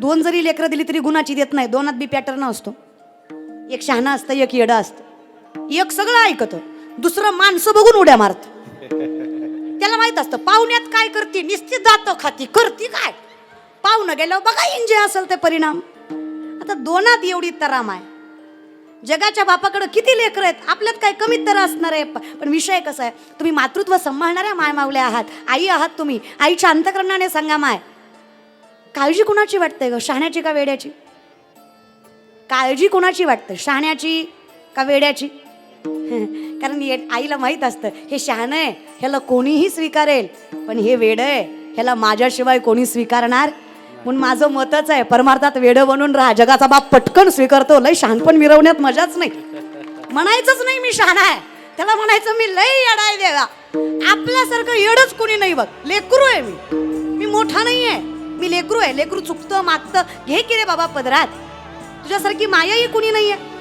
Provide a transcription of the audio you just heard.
2 जरी लेकरं दिली तरी गुणाची देत नाही. 2त बी पॅटर्न असतो. एक शहाणा असतं, एक येडं असतं. एक सगळं ऐकतं, दुसरं माणसं बघून उड्या मारत. त्याला माहित असतं पाहुण्यात काय करते, निस्ती जातं खाती करती काय, पाहुणं गेल्यावर बघा इंजे असेल ते परिणाम. आता 2त एवढी तराम आहे. जगाच्या बापाकडे किती लेकरं आहेत, आपल्यात काय कमीत तर असणार आहे. पण विषय कसा आहे, तुम्ही मातृत्व सांभाळणाऱ्या माय मावल्या आहात, आई आहात तुम्ही. आईच्या अंतकरणाने सांगा माय, काळजी कुणाची वाटते ग, शहाण्याची का वेड्याची? काळजी कुणाची वाटते, शहाण्याची का वेड्याची? कारण आईला माहित असतं हे शहाणं आहे, ह्याला कोणीही स्वीकारेल, पण हे वेडं आहे, ह्याला माझ्याशिवाय कोणी स्वीकारणार. म्हणून माझं मतच आहे, परमार्थात वेडं बनून राहा. जगाचा बाप पटकन स्वीकारतो. लय शहाणपण मिरवण्यात मजाच नाही. म्हणायचंच नाही मी शहाणा आहे, त्याला म्हणायचं मी लय येडा आहे देवा. आपल्यासारखं येडच कोणी नाही बघ. लेकरू आहे मी मोठा नाही आहे, मी लेकरू आहे. लेकरू चुकतं मागतं, घे की रे बाबा पदरात. तुझ्यासारखी मायाही कुणी नाही आहे.